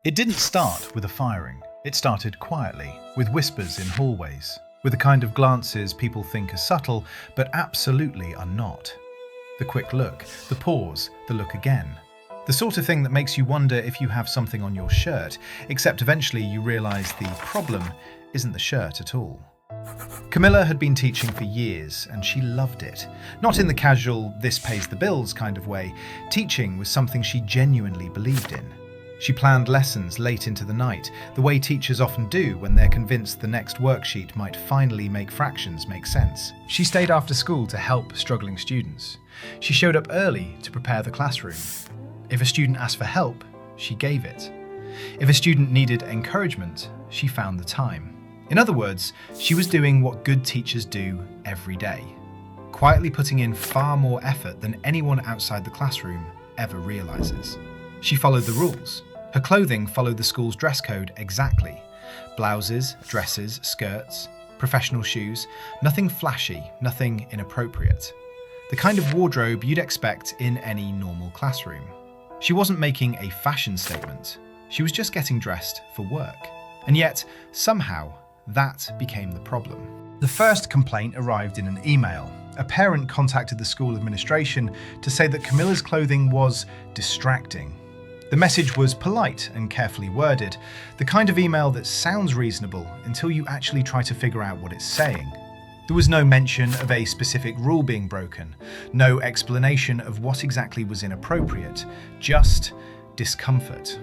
It didn't start with a firing. It started quietly, with whispers in hallways, with the kind of glances people think are subtle, but absolutely are not. The quick look, the pause, the look again. The sort of thing that makes you wonder if you have something on your shirt, except eventually you realise the problem isn't the shirt at all. Camilla had been teaching for years, and she loved it. Not in the casual, this pays the bills kind of way. Teaching was something she genuinely believed in. She planned lessons late into the night, the way teachers often do when they're convinced the next worksheet might finally make fractions make sense. She stayed after school to help struggling students. She showed up early to prepare the classroom. If a student asked for help, she gave it. If a student needed encouragement, she found the time. In other words, she was doing what good teachers do every day, quietly putting in far more effort than anyone outside the classroom ever realizes. She followed the rules. Her clothing followed the school's dress code exactly. Blouses, dresses, skirts, professional shoes, nothing flashy, nothing inappropriate. The kind of wardrobe you'd expect in any normal classroom. She wasn't making a fashion statement. She was just getting dressed for work. And yet, somehow, that became the problem. The first complaint arrived in an email. A parent contacted the school administration to say that Camilla's clothing was distracting. The message was polite and carefully worded, the kind of email that sounds reasonable until you actually try to figure out what it's saying. There was no mention of a specific rule being broken, no explanation of what exactly was inappropriate, just discomfort.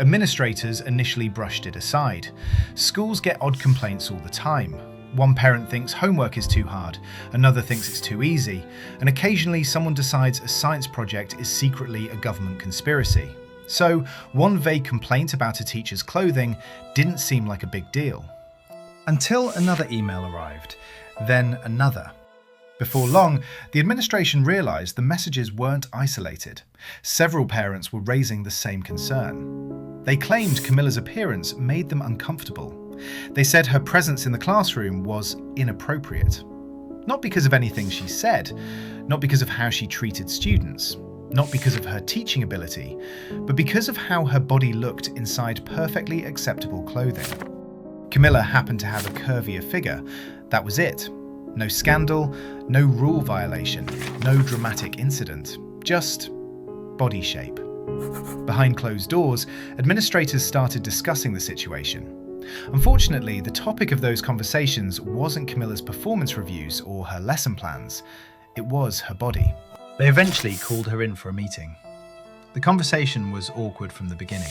Administrators initially brushed it aside. Schools get odd complaints all the time. One parent thinks homework is too hard, another thinks it's too easy, and occasionally someone decides a science project is secretly a government conspiracy. So, one vague complaint about a teacher's clothing didn't seem like a big deal. Until another email arrived, then another. Before long, the administration realised the messages weren't isolated. Several parents were raising the same concern. They claimed Camilla's appearance made them uncomfortable. They said her presence in the classroom was inappropriate. Not because of anything she said, not because of how she treated students, not because of her teaching ability, but because of how her body looked inside perfectly acceptable clothing. Camilla happened to have a curvier figure. That was it. No scandal, no rule violation, no dramatic incident, just body shape. Behind closed doors, administrators started discussing the situation. Unfortunately, the topic of those conversations wasn't Camilla's performance reviews or her lesson plans. It was her body. They eventually called her in for a meeting. The conversation was awkward from the beginning.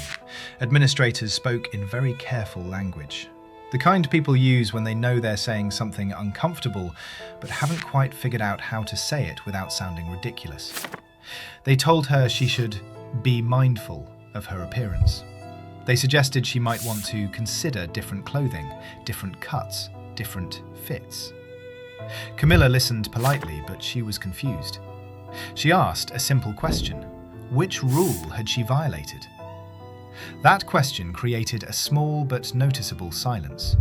Administrators spoke in very careful language. The kind people use when they know they're saying something uncomfortable, but haven't quite figured out how to say it without sounding ridiculous. They told her she should be mindful of her appearance. They suggested she might want to consider different clothing, different cuts, different fits. Camilla listened politely, but she was confused. She asked a simple question. Which rule had she violated? That question created a small but noticeable silence,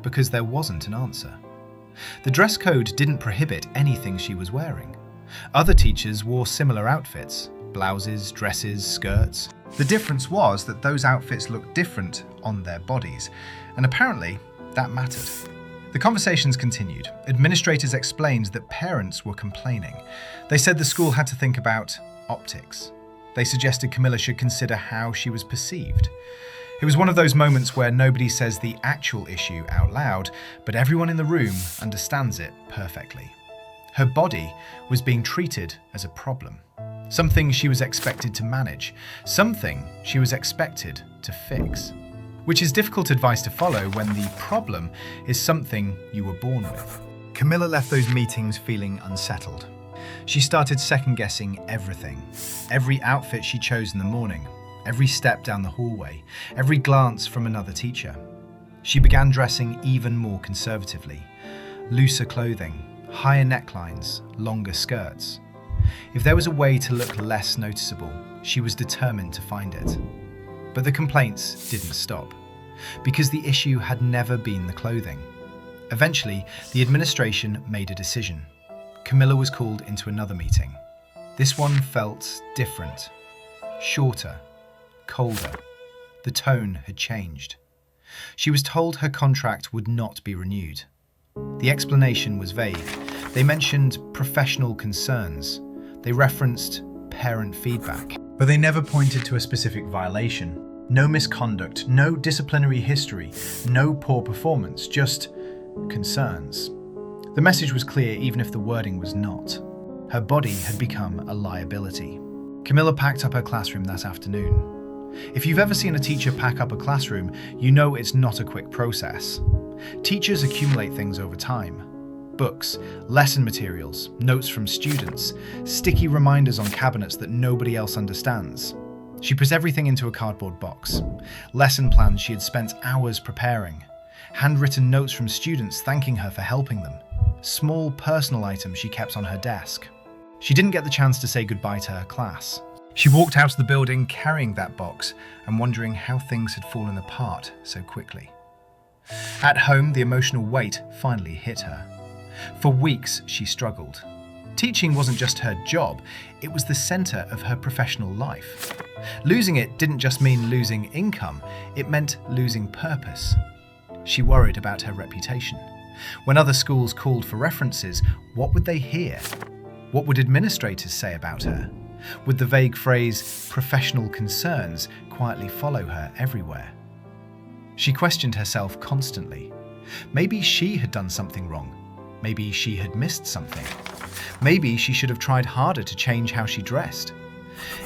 because there wasn't an answer. The dress code didn't prohibit anything she was wearing. Other teachers wore similar outfits, blouses, dresses, skirts. The difference was that those outfits looked different on their bodies, and apparently that mattered. The conversations continued. Administrators explained that parents were complaining. They said the school had to think about optics. They suggested Camilla should consider how she was perceived. It was one of those moments where nobody says the actual issue out loud, but everyone in the room understands it perfectly. Her body was being treated as a problem. Something she was expected to manage. Something she was expected to fix. Which is difficult advice to follow when the problem is something you were born with. Camilla left those meetings feeling unsettled. She started second-guessing everything. Every outfit she chose in the morning, every step down the hallway, every glance from another teacher. She began dressing even more conservatively. Looser clothing, higher necklines, longer skirts. If there was a way to look less noticeable, she was determined to find it. But the complaints didn't stop, because the issue had never been the clothing. Eventually, the administration made a decision. Camilla was called into another meeting. This one felt different, shorter, colder, The tone had changed. She was told her contract would not be renewed. The explanation was vague. They mentioned professional concerns. They referenced parent feedback. But they never pointed to a specific violation. No misconduct, no disciplinary history, no poor performance, just concerns. The message was clear even if the wording was not. Her body had become a liability. Camilla packed up her classroom that afternoon. If you've ever seen a teacher pack up a classroom, you know it's not a quick process. Teachers accumulate things over time. Books, lesson materials, notes from students, sticky reminders on cabinets that nobody else understands. She puts everything into a cardboard box. Lesson plans she had spent hours preparing. Handwritten notes from students thanking her for helping them. Small personal items she kept on her desk. She didn't get the chance to say goodbye to her class. She walked out of the building carrying that box and wondering how things had fallen apart so quickly. At home, the emotional weight finally hit her. For weeks, she struggled. Teaching wasn't just her job, it was the center of her professional life. Losing it didn't just mean losing income, it meant losing purpose. She worried about her reputation. When other schools called for references, what would they hear? What would administrators say about her? Would the vague phrase, professional concerns, quietly follow her everywhere? She questioned herself constantly. Maybe she had done something wrong. Maybe she had missed something. Maybe she should have tried harder to change how she dressed.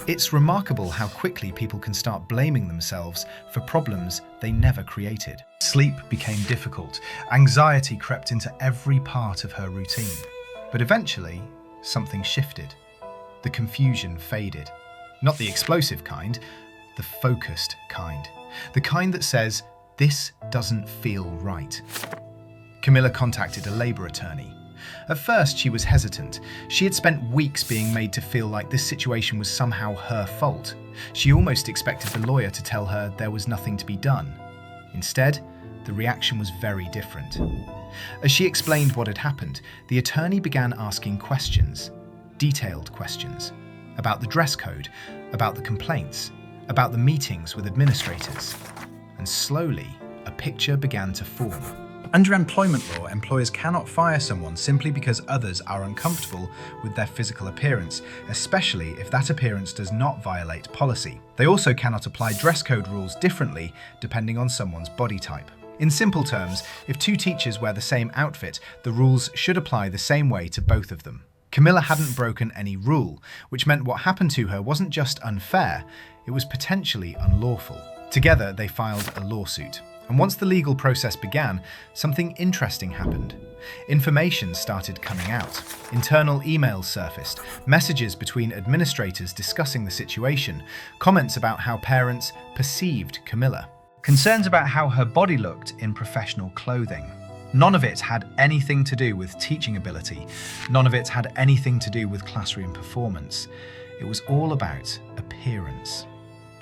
It's remarkable how quickly people can start blaming themselves for problems they never created. Sleep became difficult. Anxiety crept into every part of her routine. But eventually, something shifted. The confusion faded. Not the explosive kind, the focused kind. The kind that says, this doesn't feel right. Camilla contacted a labour attorney. At first, she was hesitant. She had spent weeks being made to feel like this situation was somehow her fault. She almost expected the lawyer to tell her there was nothing to be done. Instead, the reaction was very different. As she explained what had happened, the attorney began asking questions. Detailed questions about the dress code, about the complaints, about the meetings with administrators. And slowly, a picture began to form. Under employment law, employers cannot fire someone simply because others are uncomfortable with their physical appearance, especially if that appearance does not violate policy. They also cannot apply dress code rules differently depending on someone's body type. In simple terms, if two teachers wear the same outfit, the rules should apply the same way to both of them. Camilla hadn't broken any rule, which meant what happened to her wasn't just unfair, it was potentially unlawful. Together, they filed a lawsuit. And once the legal process began, something interesting happened. Information started coming out. Internal emails surfaced, messages between administrators discussing the situation, comments about how parents perceived Camilla, concerns about how her body looked in professional clothing. None of it had anything to do with teaching ability. None of it had anything to do with classroom performance. It was all about appearance.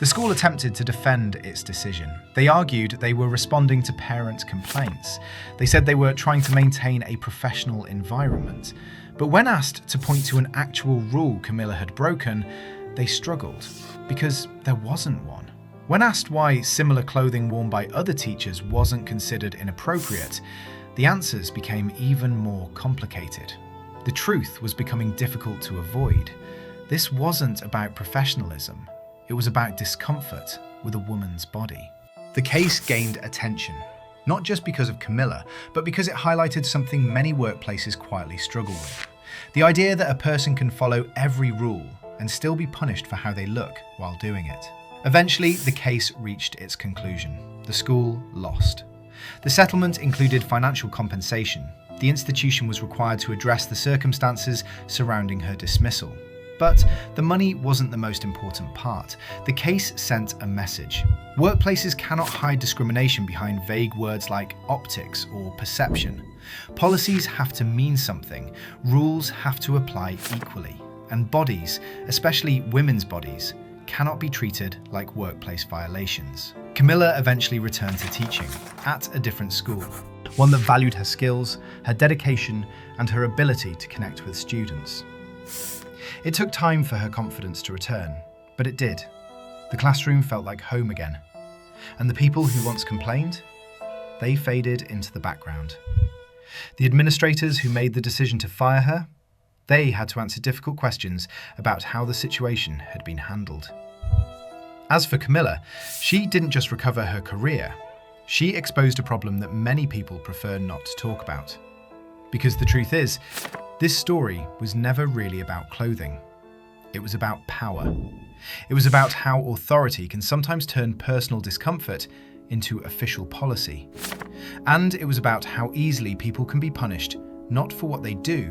The school attempted to defend its decision. They argued they were responding to parent complaints. They said they were trying to maintain a professional environment. But when asked to point to an actual rule Camilla had broken, they struggled, because there wasn't one. When asked why similar clothing worn by other teachers wasn't considered inappropriate, the answers became even more complicated. The truth was becoming difficult to avoid. This wasn't about professionalism. It was about discomfort with a woman's body. The case gained attention, not just because of Camilla, but because it highlighted something many workplaces quietly struggle with. The idea that a person can follow every rule and still be punished for how they look while doing it. Eventually, the case reached its conclusion. The school lost. The settlement included financial compensation. The institution was required to address the circumstances surrounding her dismissal. But the money wasn't the most important part. The case sent a message. Workplaces cannot hide discrimination behind vague words like optics or perception. Policies have to mean something. Rules have to apply equally. And bodies, especially women's bodies, cannot be treated like workplace violations. Camilla eventually returned to teaching at a different school, one that valued her skills, her dedication, and her ability to connect with students. It took time for her confidence to return, but it did. The classroom felt like home again. And the people who once complained, they faded into the background. The administrators who made the decision to fire her, they had to answer difficult questions about how the situation had been handled. As for Camilla, she didn't just recover her career, she exposed a problem that many people prefer not to talk about. Because the truth is, this story was never really about clothing. It was about power. It was about how authority can sometimes turn personal discomfort into official policy. And it was about how easily people can be punished, not for what they do,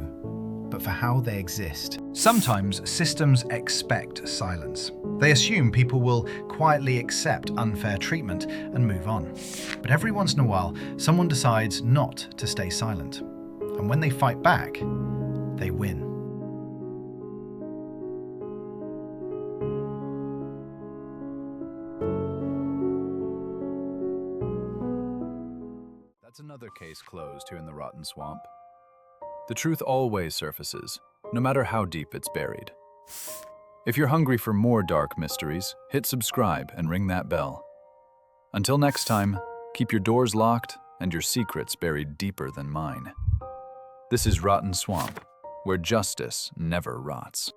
but for how they exist. Sometimes systems expect silence. They assume people will quietly accept unfair treatment and move on. But every once in a while, someone decides not to stay silent. And when they fight back, they win. That's another case closed here in the Rotten Swamp. The truth always surfaces, no matter how deep it's buried. If you're hungry for more dark mysteries, hit subscribe and ring that bell. Until next time, keep your doors locked and your secrets buried deeper than mine. This is Rotten Swamp, where justice never rots.